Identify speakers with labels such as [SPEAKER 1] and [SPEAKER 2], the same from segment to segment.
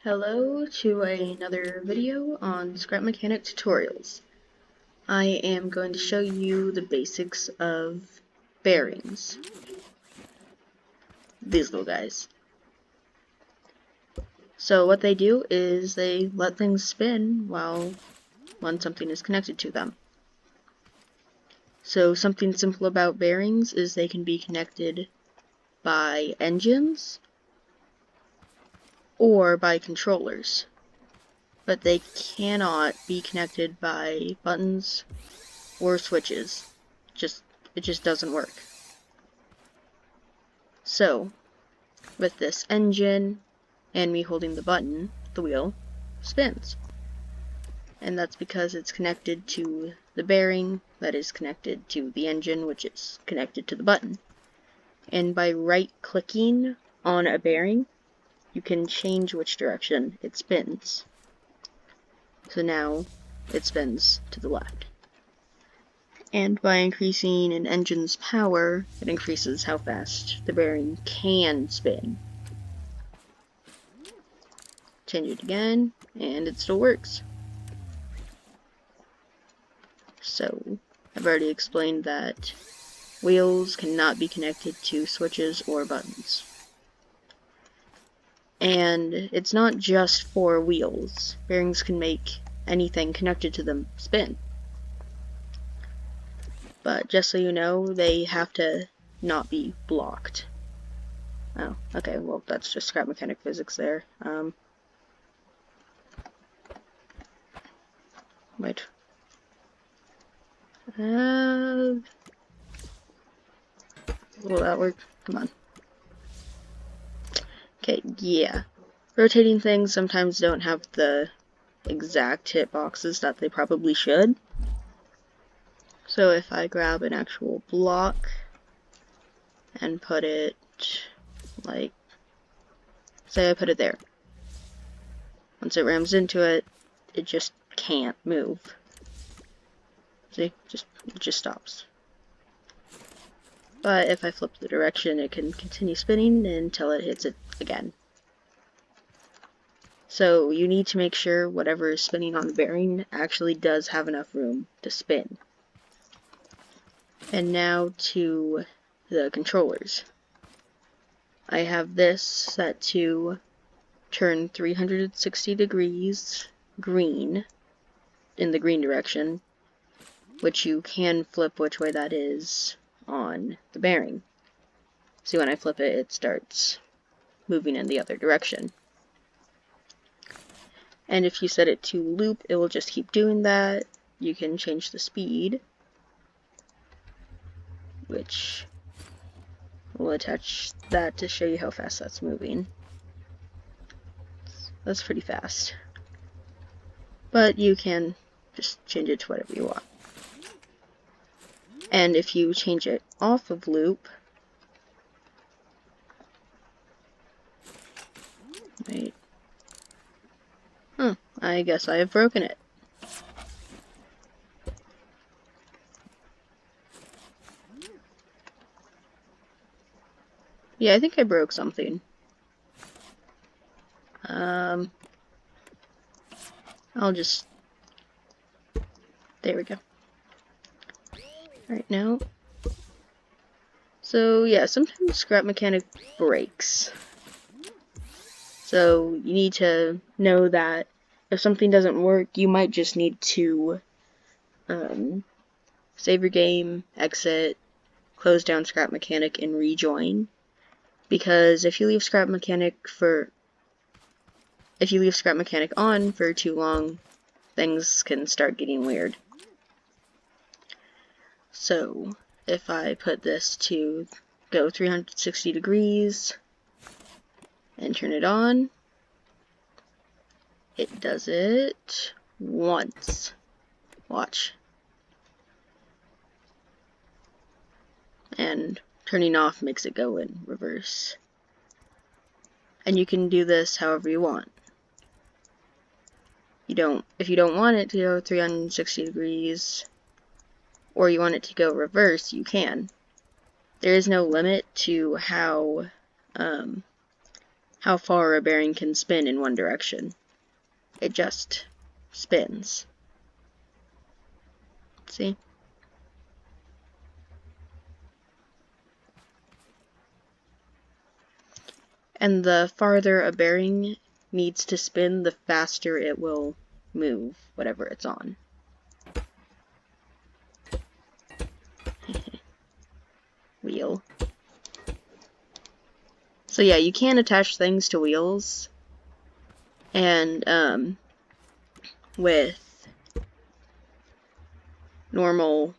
[SPEAKER 1] Hello to another video on Scrap Mechanic tutorials. I am going to show you the basics of bearings. These little guys. So what they do is they let things spin when something is connected to them. So something simple about bearings is they can be connected by engines or by controllers, but they cannot be connected by buttons or switches. It just doesn't work. So, with this engine and me holding the button, the wheel spins. And that's because it's connected to the bearing that is connected to the engine, which is connected to the button. And by right-clicking on a bearing, you can change which direction it spins. So now it spins to the left. And by increasing an engine's power, it increases how fast the bearing can spin. Change it again, and it still works. So, I've already explained that wheels cannot be connected to switches or buttons. And it's not just for wheels. Bearings can make anything connected to them spin. But just so you know, they have to not be blocked. Oh, okay, well that's just scrap mechanic physics there. Wait. Will that work? Come on. Okay, yeah. Rotating things sometimes don't have the exact hitboxes that they probably should. So if I grab an actual block and put it, like, say I put it there. Once it rams into it, it just can't move. See? It just stops. But if I flip the direction, it can continue spinning until it hits it again. So you need to make sure whatever is spinning on the bearing actually does have enough room to spin. And now to the controllers. I have this set to turn 360 degrees green in the green direction, which you can flip which way that is on the bearing. See, when I flip it, it starts moving in the other direction. And if you set it to loop, it will just keep doing that. You can change the speed, which we'll attach that to show you how fast that's moving. That's pretty fast. But you can just change it to whatever you want. And if you change it off of loop, wait, I guess I have broken it. Yeah, I think I broke something. I'll just... There we go. Right now. So, yeah, sometimes scrap mechanic breaks. So, you need to know that if something doesn't work, you might just need to save your game, exit, close down scrap mechanic, and rejoin. Because if you leave scrap mechanic on for too long, things can start getting weird. So if I put this to go 360 degrees and turn it on, it does it once. Watch. And turning off makes it go in reverse. And you can do this however you want. If you don't want it to go 360 degrees, or you want it to go reverse, you can. There is no limit to how how far a bearing can spin in one direction. It just spins. See? And the farther a bearing needs to spin, the faster it will move whatever it's on. Wheel. So yeah, you can attach things to wheels, and with normal,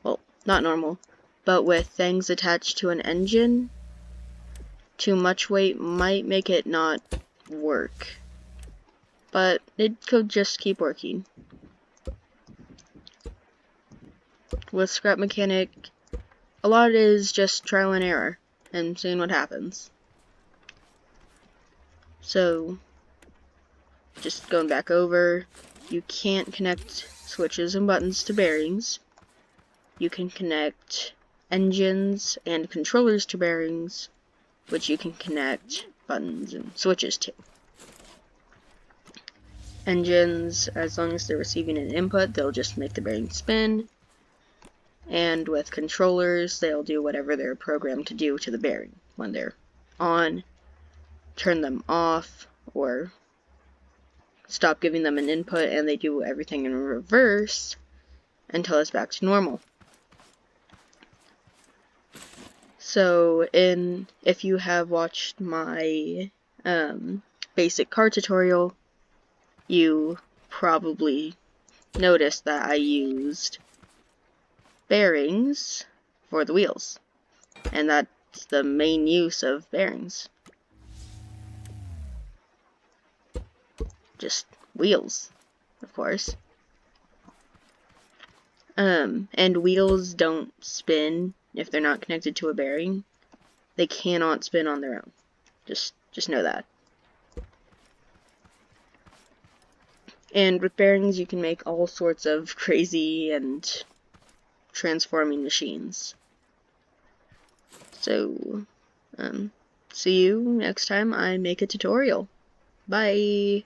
[SPEAKER 1] well, not normal, but with things attached to an engine, too much weight might make it not work, but it could just keep working. With Scrap Mechanic, a lot is just trial and error and seeing what happens. So, just going back over, you can't connect switches and buttons to bearings. You can connect engines and controllers to bearings, which you can connect buttons and switches to. Engines, as long as they're receiving an input, they'll just make the bearing spin. And with controllers, they'll do whatever they're programmed to do to the bearing. When they're on, turn them off, or stop giving them an input, and they do everything in reverse until it's back to normal. So, if you have watched my basic car tutorial, you probably noticed that I used bearings for the wheels, and that's the main use of bearings. Just wheels, of course. And wheels don't spin if they're not connected to a bearing. They cannot spin on their own. Just know that. And with bearings, you can make all sorts of crazy and transforming machines. So, see you next time I make a tutorial. Bye!